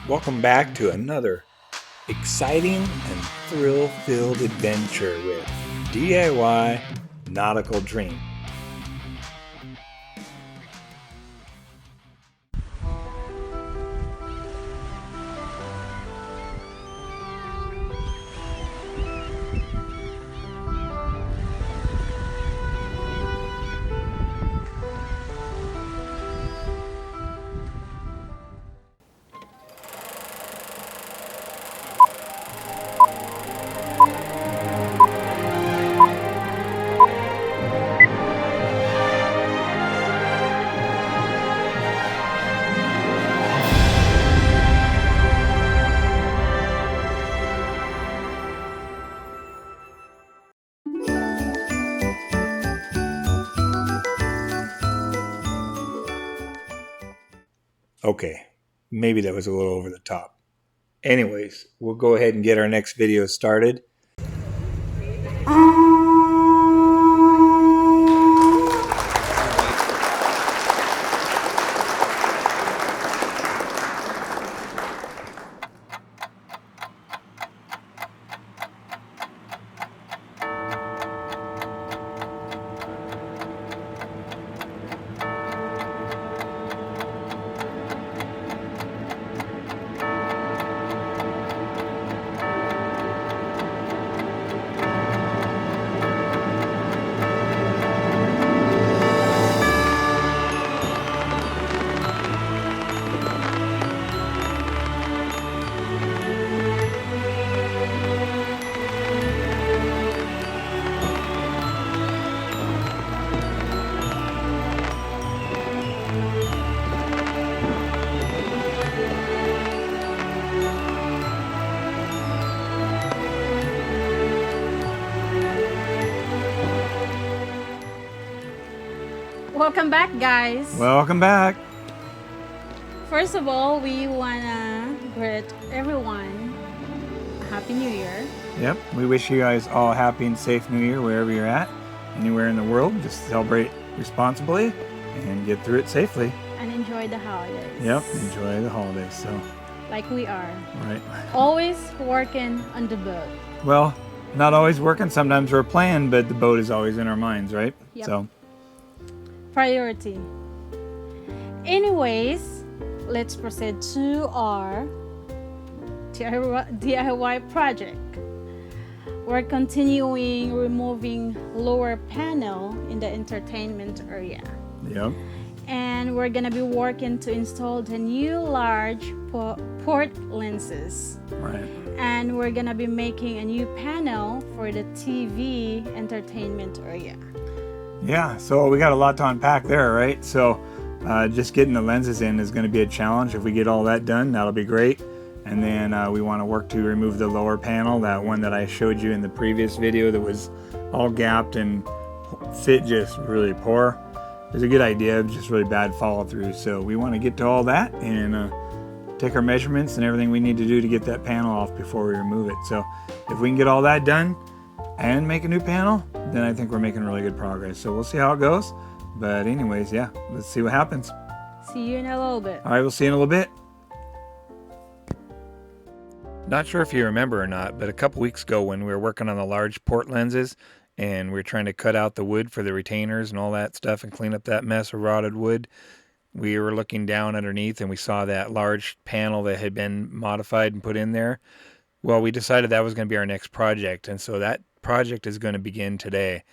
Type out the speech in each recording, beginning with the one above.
Welcome back to another exciting and thrill-filled adventure with DIY Nautical Dream. Okay, maybe that was a little over the top. Anyways, we'll go ahead and get our next video started. Welcome back, guys. Welcome back. First of all, we wanna greet everyone a Happy New Year. Yep, we wish you guys all a happy and safe New Year wherever you're at, anywhere in the world. Just celebrate responsibly and get through it safely. And enjoy the holidays. Yep, enjoy the holidays. So, like we are. right. Always working on the boat. Well, not always working. Sometimes we're playing, but the boat is always in our minds, right? Yep. So, Priority. Anyways, let's proceed to our DIY project. We're continuing removing lower panel in the entertainment area. yep. And we're gonna be working to install the new large port lenses. Right. And we're gonna be making a new panel for the TV entertainment area. Yeah, so we got a lot to unpack there, right? So just getting the lenses in is going to be a challenge. If we get all that done, that'll be great. And then we want to work to remove the lower panel, that one that I showed you in the previous video that was all gapped and fit just really poor. It was a good idea, just really bad follow through. So we want to get to all that and take our measurements and everything we need to do to get that panel off before we remove it. So if we can get all that done and make a new panel, then I think we're making really good progress. So we'll see how it goes. But anyways, yeah, let's see what happens. See you in a little bit. All right, we'll see you in a little bit. Not sure if you remember or not, but a couple weeks ago when we were working on the large port lenses and we were trying to cut out the wood for the retainers and all that stuff and clean up that mess of rotted wood, we were looking down underneath and we saw that large panel that had been modified and put in there. Well, we decided that was going to be our next project, and so that project is going to begin today.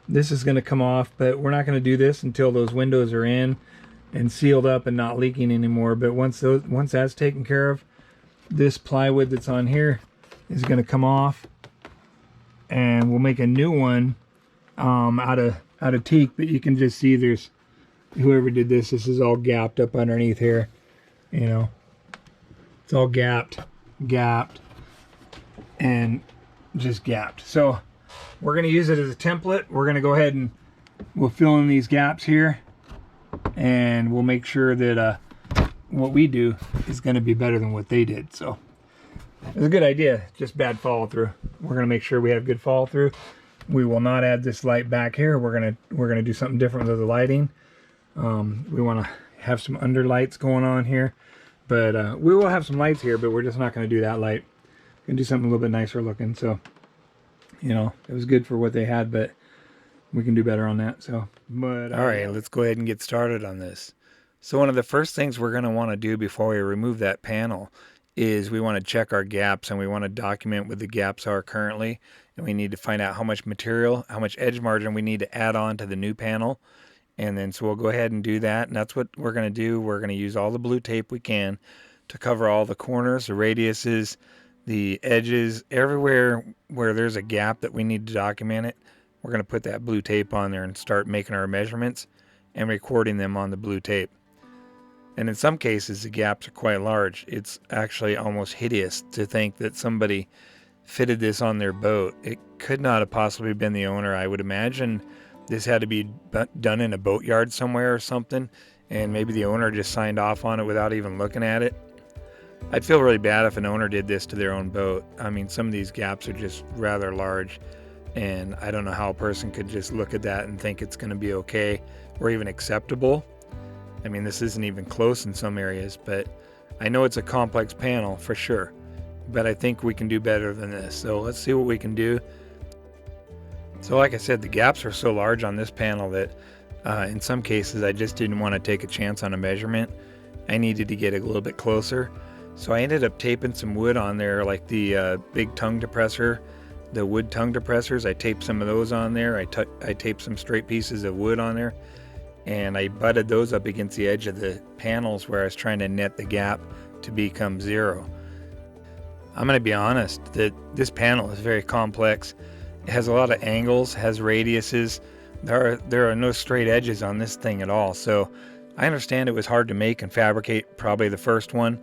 This is going to come off, but we're not going to do this until those windows are in and sealed up and not leaking anymore. But once that's taken care of, this plywood that's on here is going to come off, and we'll make a new one out of teak. But you can just see there's whoever did this. This is all gapped up underneath here. You know, it's all gapped, and just gapped. So we're going to use it as a template. We're going to go ahead and we'll fill in these gaps here, and we'll make sure that what we do is going to be better than what they did. So it's a good idea, just bad follow through. We're going to make sure we have good follow through. We will not add this light back here. We're going to do something different with the lighting. We want to have some underlights going on here, But we will have some lights here, but we're just not going to do that light. We're going to do something a little bit nicer looking. So, you know, it was good for what they had, but we can do better on that. So, but all right, let's go ahead and get started on this. So one of the first things we're going to want to do before we remove that panel is we want to check our gaps, and we want to document what the gaps are currently, and we need to find out how much material, how much edge margin we need to add on to the new panel. And then so we'll go ahead and do that, and that's what we're going to do. We're going to use all the blue tape we can to cover all the corners, the radiuses, the edges, everywhere where there's a gap that we need to document it. We're going to put that blue tape on there and start making our measurements and recording them on the blue tape. And in some cases, the gaps are quite large. It's actually almost hideous to think that somebody fitted this on their boat. It could not have possibly been the owner. I would imagine this had to be done in a boatyard somewhere or something, and maybe the owner just signed off on it without even looking at it. I'd feel really bad if an owner did this to their own boat. I mean, some of these gaps are just rather large, and I don't know how a person could just look at that and think it's going to be okay or even acceptable. I mean, this isn't even close in some areas, but I know it's a complex panel for sure, but I think we can do better than this. So let's see what we can do. So like I said, the gaps are so large on this panel that in some cases I just didn't want to take a chance on a measurement. I needed to get a little bit closer. So I ended up taping some wood on there, like the big tongue depressor, the wood tongue depressors. I taped some of those on there. I taped some straight pieces of wood on there, and I butted those up against the edge of the panels where I was trying to net the gap to become 0. I'm going to be honest that this panel is very complex. It has a lot of angles, has radiuses. There are no straight edges on this thing at all. So I understand it was hard to make and fabricate, probably the first one,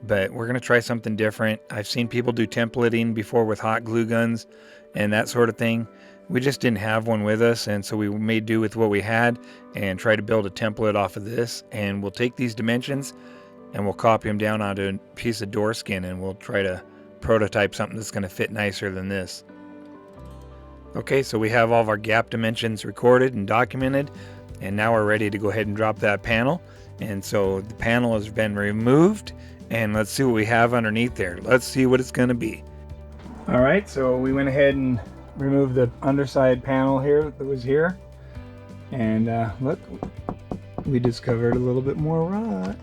but we're going to try something different. I've seen people do templating before with hot glue guns and that sort of thing. We just didn't have one with us, and so we made do with what we had and try to build a template off of this. And we'll take these dimensions and we'll copy them down onto a piece of door skin, and we'll try to prototype something that's going to fit nicer than this. Okay, so we have all of our gap dimensions recorded and documented, and now we're ready to go ahead and drop that panel. And so the panel has been removed, and let's see what we have underneath there. Let's see what it's going to be. All right, so we went ahead and removed the underside panel here that was here, and look, we discovered a little bit more rot.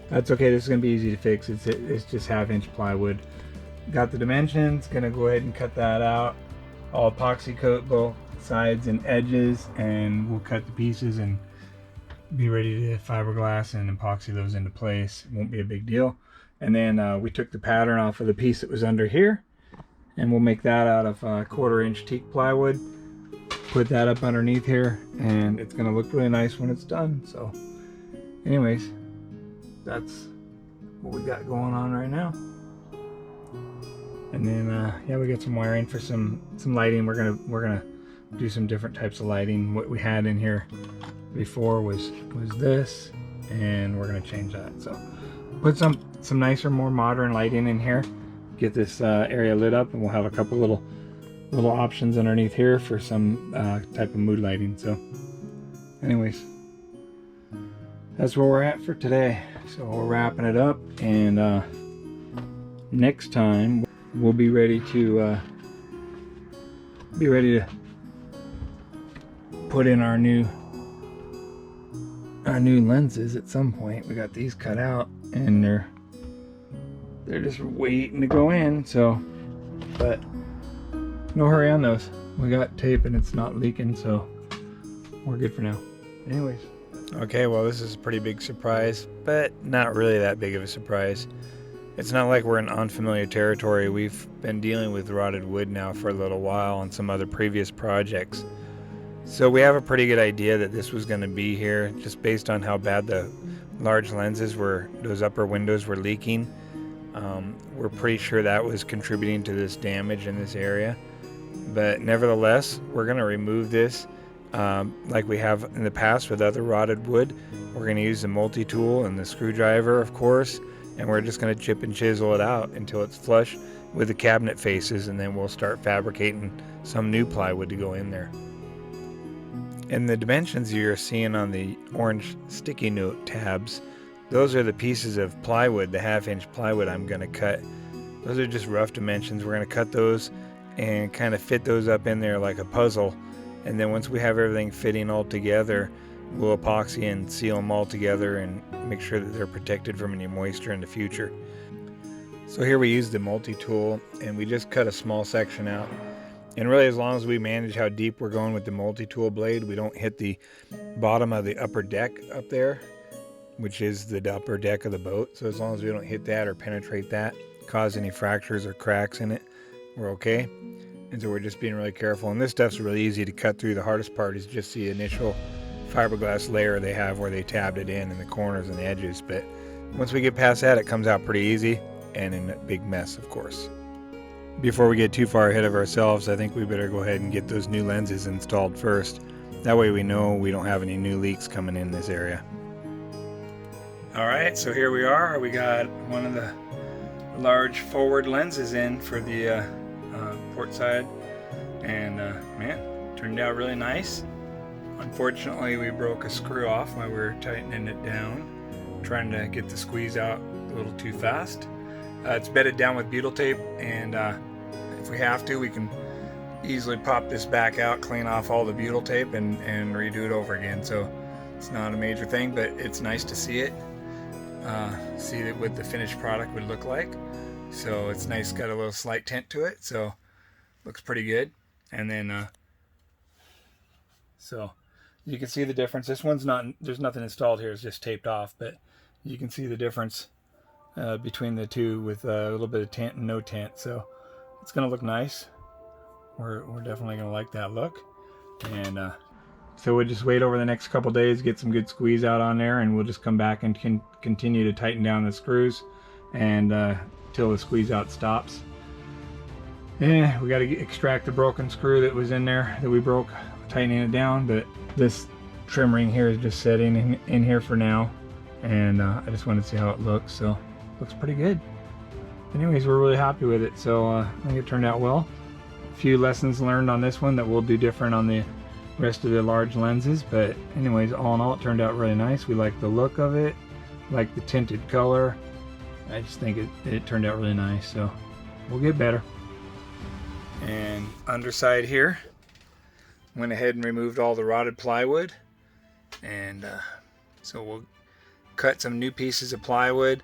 That's okay, this is going to be easy to fix. It's just 1/2-inch plywood. Got the dimensions, gonna go ahead and cut that out. I'll epoxy coat both sides and edges, and we'll cut the pieces and be ready to fiberglass and epoxy those into place. It won't be a big deal. And then we took the pattern off of the piece that was under here, and we'll make that out of 1/4-inch teak plywood. Put that up underneath here, and it's gonna look really nice when it's done. So anyways, that's what we got going on right now. And then yeah, we got some wiring for some lighting. We're gonna do some different types of lighting. What we had in here before was this, and we're gonna change that. So put some nicer, more modern lighting in here. Get this area lit up, and we'll have a couple little options underneath here for some type of mood lighting. So anyways, that's where we're at for today. So we're wrapping it up, and next time we'll be ready to put in our new lenses at some point. We got these cut out, and they're just waiting to go in. So, but no hurry on those. We got tape and it's not leaking, so we're good for now. Anyways. Okay, well, this is a pretty big surprise, but not really that big of a surprise. It's not like we're in unfamiliar territory. We've been dealing with rotted wood now for a little while on some other previous projects. So we have a pretty good idea that this was going to be here, just based on how bad the large lenses were, those upper windows were leaking. We're pretty sure that was contributing to this damage in this area. But nevertheless, we're going to remove this like we have in the past with other rotted wood. We're going to use the multi-tool and the screwdriver, of course, and we're just going to chip and chisel it out until it's flush with the cabinet faces, and then we'll start fabricating some new plywood to go in there. And the dimensions you're seeing on the orange sticky note tabs, those are the pieces of plywood, the 1/2-inch plywood I'm going to cut. Those are just rough dimensions. We're going to cut those and kind of fit those up in there like a puzzle. And then once we have everything fitting all together, we'll epoxy and seal them all together and make sure that they're protected from any moisture in the future. So here we use the multi-tool and we just cut a small section out. And really, as long as we manage how deep we're going with the multi-tool blade, we don't hit the bottom of the upper deck up there, which is the upper deck of the boat. So as long as we don't hit that or penetrate that, cause any fractures or cracks in it, we're okay. And so we're just being really careful. And this stuff's really easy to cut through. The hardest part is just the initial fiberglass layer they have where they tabbed it in the corners and the edges. But once we get past that, it comes out pretty easy and in a big mess, of course. Before we get too far ahead of ourselves, I think we better go ahead and get those new lenses installed first. That way we know we don't have any new leaks coming in this area. Alright, so here we are. We got one of the large forward lenses in for the port side. And man, turned out really nice. Unfortunately, we broke a screw off while we were tightening it down, trying to get the squeeze out a little too fast. It's bedded down with butyl tape, and if we have to, we can easily pop this back out, clean off all the butyl tape, and redo it over again. So it's not a major thing, but it's nice to see it, see what the finished product would look like. So it's nice, got a little slight tint to it, so looks pretty good. And then so you can see the difference. This one's not, there's nothing installed here, it's just taped off, but you can see the difference between the two with a little bit of tint and no tint. So it's gonna look nice. We're definitely gonna like that look. And so we'll just wait over the next couple days, get some good squeeze out on there, and we'll just come back and continue to tighten down the screws and till the squeeze out stops. Yeah, we got to extract the broken screw that was in there that we broke tightening it down, but this trim ring here is just setting in here for now, and I just wanted to see how it looks. So looks pretty good. Anyways, we're really happy with it. So I think it turned out well. A few lessons learned on this one that we'll do different on the rest of the large lenses, but anyways, all in all, it turned out really nice. We like the look of it, like the tinted color. I just think it turned out really nice. So we'll get better. And underside here, went ahead and removed all the rotted plywood, and so we'll cut some new pieces of plywood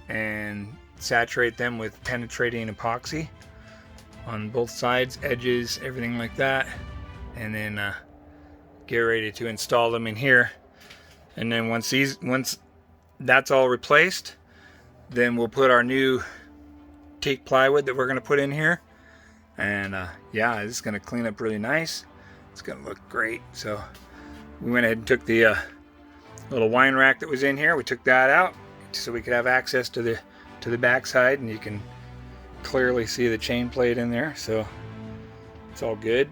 and saturate them with penetrating epoxy on both sides, edges, everything like that, and then get ready to install them in here. And then once that's all replaced, then we'll put our new teak plywood that we're going to put in here. And yeah, it's going to clean up really nice. It's going to look great. So we went ahead and took the little wine rack that was in here. We took that out so we could have access to the back side, and you can clearly see the chain plate in there. So it's all good.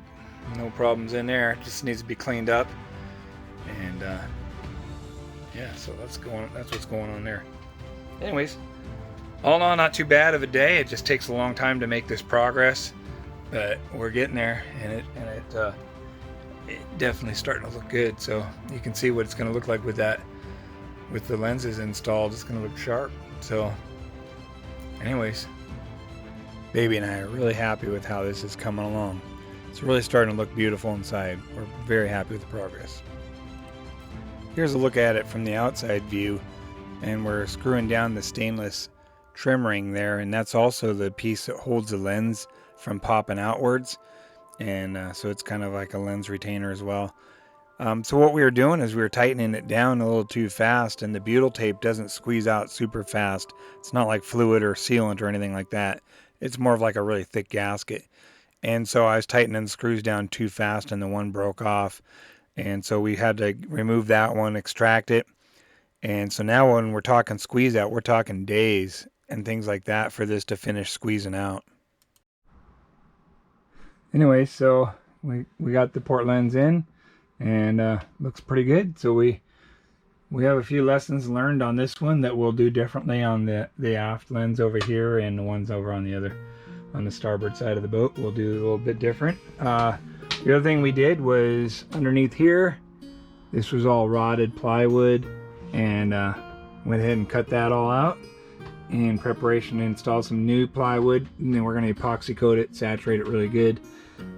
No problems in there. It just needs to be cleaned up. And yeah, so that's what's going on there. Anyways, all in all, not too bad of a day. It just takes a long time to make this progress, but we're getting there, and it definitely starting to look good. So you can see what it's going to look like with the lenses installed. It's going to look sharp. So anyways, baby and I are really happy with how this is coming along. It's really starting to look beautiful inside. We're very happy with the progress. Here's a look at it from the outside view, and we're screwing down the stainless trim ring there, and that's also the piece that holds the lens from popping outwards, and so it's kind of like a lens retainer as well. So what we were doing is we were tightening it down a little too fast, and the butyl tape doesn't squeeze out super fast. It's not like fluid or sealant or anything like that. It's more of like a really thick gasket. And so I was tightening the screws down too fast, and the one broke off, and so we had to remove that one, extract it. And so now when we're talking squeeze out, we're talking days and things like that for this to finish squeezing out. Anyway, so we got the port lens in, and looks pretty good. So we have a few lessons learned on this one that we'll do differently on the aft lens over here, and the ones over on the starboard side of the boat. We'll do a little bit different. The other thing we did was underneath here, this was all rotted plywood, and Went ahead and cut that all out in preparation to install some new plywood, and then we're going to epoxy coat it, saturate it really good.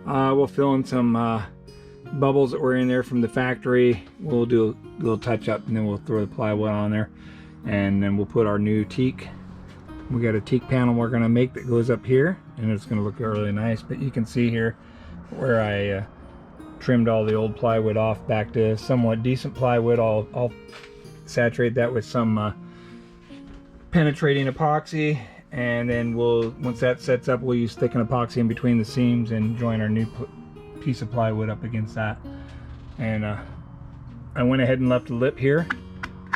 We'll fill in some bubbles that were in there from the factory. We'll do a little touch up, and then we'll throw the plywood on there, and then we'll put our new teak. We got a teak panel we're going to make that goes up here, and it's going to look really nice. But you can see here where I trimmed all the old plywood off back to somewhat decent plywood. I'll saturate that with some penetrating epoxy, and then once that sets up, we'll use thickened epoxy in between the seams and join our new piece of plywood up against that. And I went ahead and left a lip here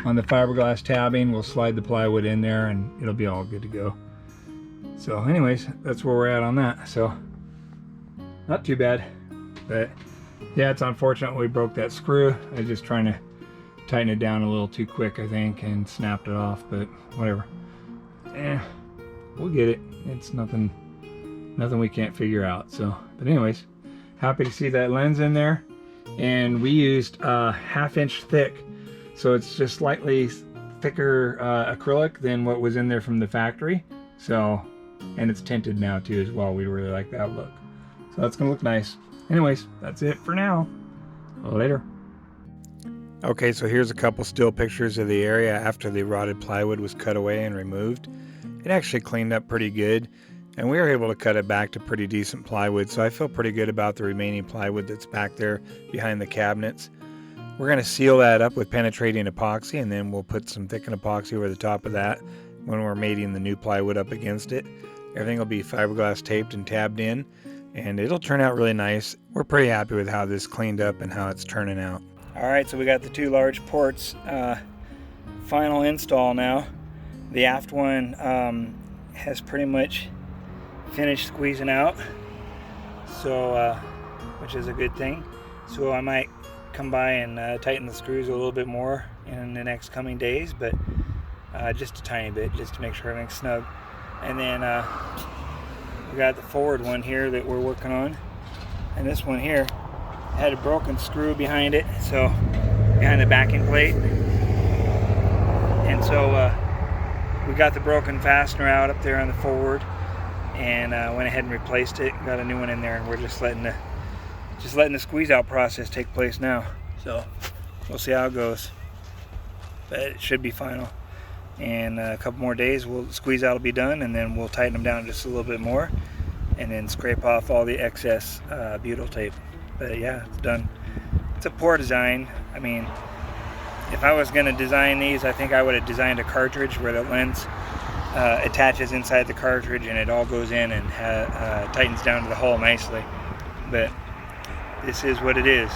on the fiberglass tabbing. We'll slide the plywood in there and it'll be all good to go. So anyways, that's where we're at on that. So not too bad, but yeah, it's unfortunate we broke that screw. I was just trying to tighten it down a little too quick, I think, and snapped it off, but whatever. We'll get it. It's nothing we can't figure out. So, but anyways, happy to see that lens in there. And we used 1/2 inch thick, so it's just slightly thicker acrylic than what was in there from the factory. So, and it's tinted now too as well. We really like that look. So that's gonna look nice. Anyways, that's it for now. Later. Okay, so here's a couple still pictures of the area after the rotted plywood was cut away and removed. It actually cleaned up pretty good, and we were able to cut it back to pretty decent plywood, so I feel pretty good about the remaining plywood that's back there behind the cabinets. We're going to seal that up with penetrating epoxy, and then we'll put some thickened epoxy over the top of that when we're mating the new plywood up against it. Everything will be fiberglass taped and tabbed in, and it'll turn out really nice. We're pretty happy with how this cleaned up and how it's turning out. Alright, so we got the two large ports, final install now. The aft one has pretty much finished squeezing out, so which is a good thing. So I might come by and tighten the screws a little bit more in the next coming days, but just a tiny bit, just to make sure everything's snug. And then we got the forward one here that we're working on, and this one here had a broken screw behind it, so behind the backing plate, and so we got the broken fastener out up there on the forward, and went ahead and replaced it. Got a new one in there, and we're just letting the squeeze out process take place now. So we'll see how it goes, but it should be final. And a couple more days, squeeze out will be done, and then we'll tighten them down just a little bit more, and then scrape off all the excess butyl tape. But yeah, it's done. It's a poor design. I mean, if I was going to design these, I think I would have designed a cartridge where the lens attaches inside the cartridge and it all goes in and tightens down to the hull nicely. But this is what it is.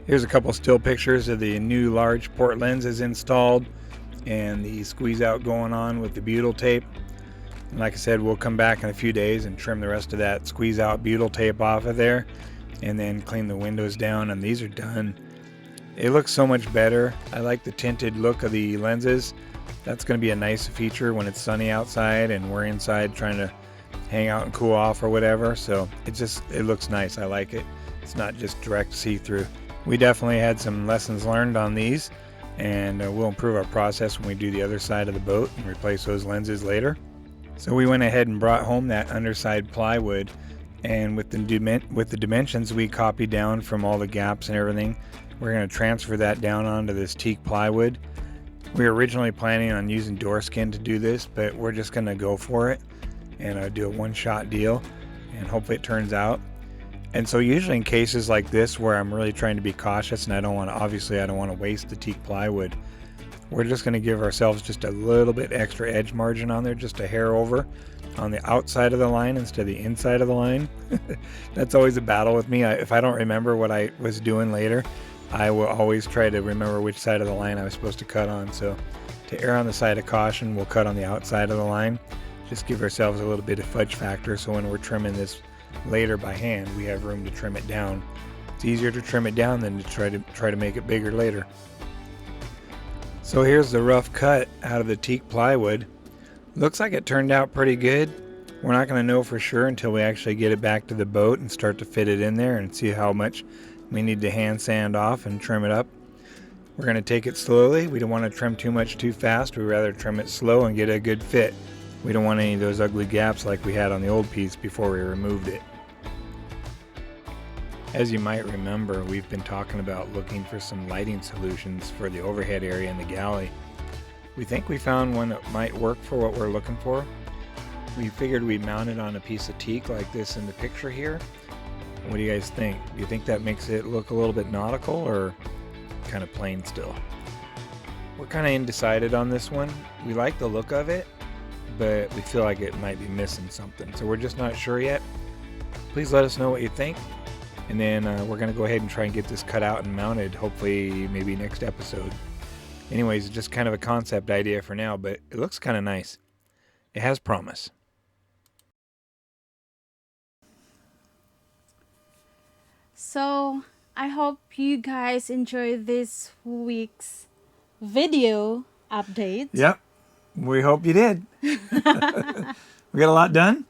Here's a couple still pictures of the new large port lenses installed and the squeeze out going on with the butyl tape. And like I said, we'll come back in a few days and trim the rest of that squeeze out butyl tape off of there, and then clean the windows down, and these are done. It looks so much better. I like the tinted look of the lenses. That's going to be a nice feature when it's sunny outside and we're inside trying to hang out and cool off or whatever. So it looks nice. I like it. It's not just direct see-through. We definitely had some lessons learned on these, and we'll improve our process when we do the other side of the boat and replace those lenses later. So we went ahead and brought home that underside plywood, and with the dimensions we copied down from all the gaps and everything, we're going to transfer that down onto this teak plywood. We were originally planning on using door skin to do this, but we're just going to go for it and do a one-shot deal, and hopefully it turns out. And so usually in cases like this where I'm really trying to be cautious and I don't want to waste the teak plywood, we're just going to give ourselves just a little bit extra edge margin on there, just a hair over on the outside of the line instead of the inside of the line. That's always a battle with me. If I don't remember what I was doing later, I will always try to remember which side of the line I was supposed to cut on. So to err on the side of caution, we'll cut on the outside of the line. Just give ourselves a little bit of fudge factor, so when we're trimming this later by hand, we have room to trim it down. It's easier to trim it down than to try to make it bigger later. So here's the rough cut out of the teak plywood. Looks like it turned out pretty good. We're not going to know for sure until we actually get it back to the boat and start to fit it in there and see how much we need to hand sand off and trim it up. We're going to take it slowly. We don't want to trim too much too fast. We'd rather trim it slow and get a good fit. We don't want any of those ugly gaps like we had on the old piece before we removed it. As you might remember, we've been talking about looking for some lighting solutions for the overhead area in the galley. We think we found one that might work for what we're looking for. We figured we'd mount it on a piece of teak like this in the picture here. What do you guys think? Do you think that makes it look a little bit nautical or kind of plain still? We're kind of undecided on this one. We like the look of it, but we feel like it might be missing something. So we're just not sure yet. Please let us know what you think. And then we're going to go ahead and try and get this cut out and mounted, hopefully maybe next episode. Anyways, just kind of a concept idea for now, but it looks kind of nice. It has promise. So I hope you guys enjoy this week's video update. Yep, we hope you did. We got a lot done.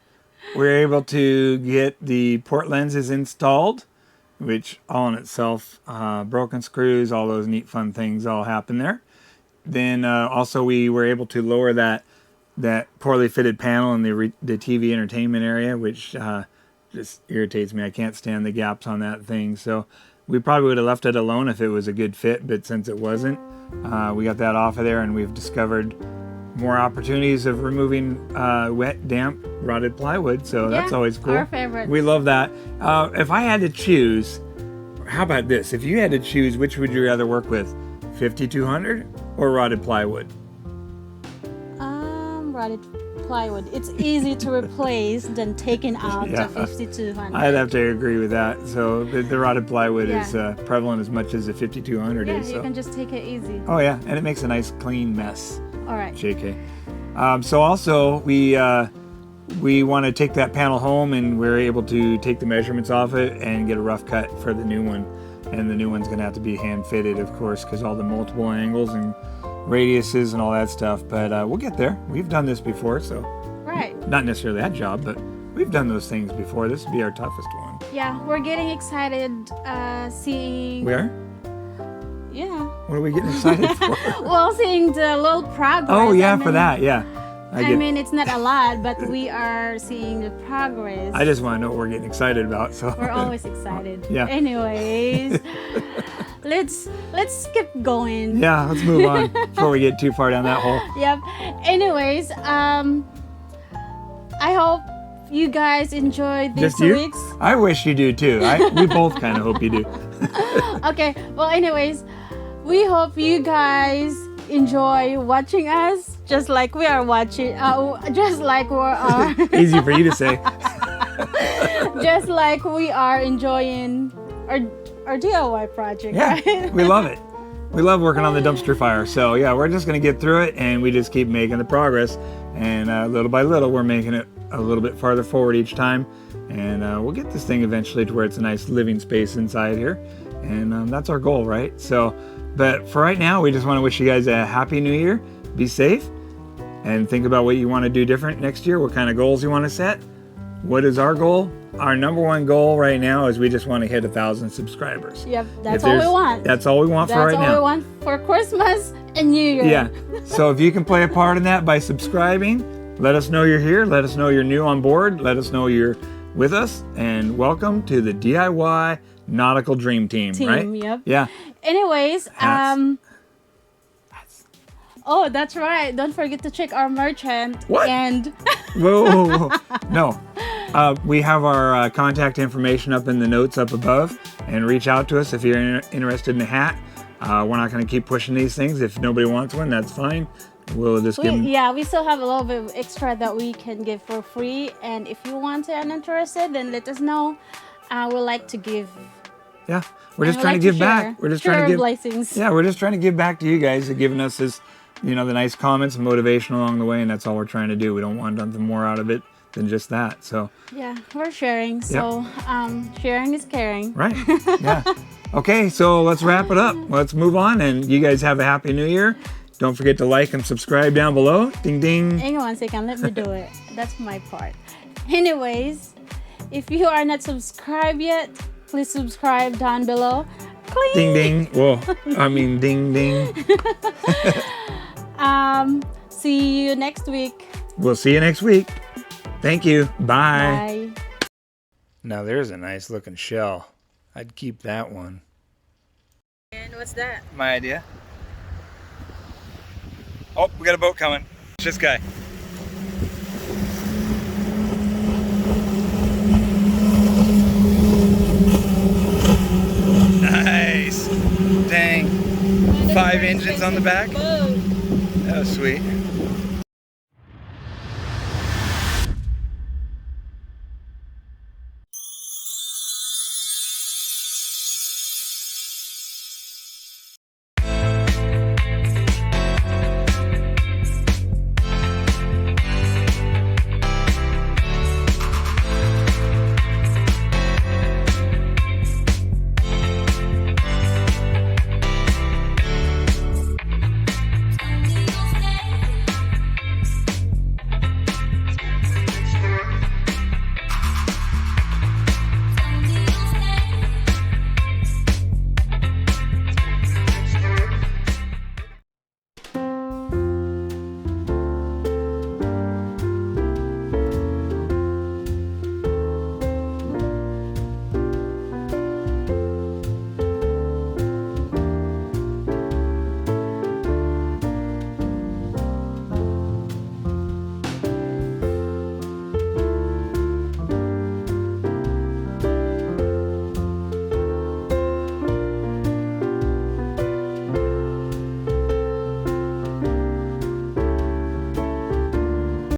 We were able to get the port lenses installed, which all in itself, broken screws, all those neat fun things all happen there. Then also we were able to lower that poorly fitted panel in the TV entertainment area, which just irritates me. I can't stand the gaps on that thing. So we probably would have left it alone if it was a good fit, but since it wasn't, we got that off of there, and we've discovered more opportunities of removing wet, damp, rotted plywood. So that's always cool. Our favorite. We love that. If I had to choose, how about this? If you had to choose, which would you rather work with, 5200 or rotted plywood? Rotted plywood. It's easy to replace than taking out the 5200. I'd have to agree with that. So the rotted plywood is prevalent as much as the 5200 is. Yeah, you can just take it easy. Oh yeah, and it makes a nice clean mess. All right. JK. So also we want to take that panel home, and we're able to take the measurements off it and get a rough cut for the new one. And the new one's going to have to be hand fitted, of course, because all the multiple angles and radiuses and all that stuff. But we'll get there. We've done this before, so not necessarily that job, but we've done those things before. This will be our toughest one. Yeah, we're getting excited seeing. We are? Yeah. What are we getting excited for? Well, seeing the little progress. Oh yeah, for that, yeah. I mean, it's not a lot, but we are seeing the progress. I just want to know what we're getting excited about. So we're always excited. Yeah. Anyways, let's keep going. Yeah, let's move on before we get too far down that hole. Yep. Anyways, I hope you guys enjoyed this week's. I wish you do too. We both kind of hope you do. Okay. Well, anyways, we hope you guys enjoy watching us, just like we are watching. Just like we are. Easy for you to say. Just like we are enjoying our DIY project. Yeah, right? We love it. We love working on the dumpster fire. So yeah, we're just gonna get through it, and we just keep making the progress. And little by little, we're making it a little bit farther forward each time. And we'll get this thing eventually to where it's a nice living space inside here. And that's our goal, right? So, but for right now, we just want to wish you guys a happy new year. Be safe and think about what you want to do different next year, what kind of goals you want to set. What is our goal? Our number one goal right now is we just want to hit 1,000 subscribers. Yep, that's all we want. That's all we want for right now. That's all we want for Christmas and New Year. Yeah. So if you can play a part in that by subscribing, let us know you're here. Let us know you're new on board. Let us know you're with us. And welcome to the DIY Nautical Dream team, right? Yep. Yeah. Anyways, oh, that's right. Don't forget to check our merchant. What? And whoa. No. We have our contact information up in the notes up above, and reach out to us if you're interested in a hat. We're not going to keep pushing these things. If nobody wants one, that's fine. We'll just give them. Yeah, we still have a little bit of extra that we can give for free. And if you want and interested, then let us know. We'd like to give. Yeah, we're just trying to give back. We're just trying to give blessings. Yeah, we're just trying to give back to you guys for giving us this, the nice comments and motivation along the way, and that's all we're trying to do. We don't want nothing more out of it than just that. So yeah, we're sharing. So sharing is caring. Right. Yeah. Okay, so let's wrap it up. Let's move on, and you guys have a happy new year. Don't forget to like and subscribe down below. Ding ding. Hang on 1 second, let me do it. That's my part. Anyways, if you are not subscribed yet, please subscribe down below. Ding ding. Well, I mean ding ding. See you next week. We'll see you next week. Thank you. Bye. Bye. Now there's a nice looking shell. I'd keep that one. And what's that? My idea. Oh, we got a boat coming. It's this guy. Nice. Dang. 5 engines on the back. That was sweet.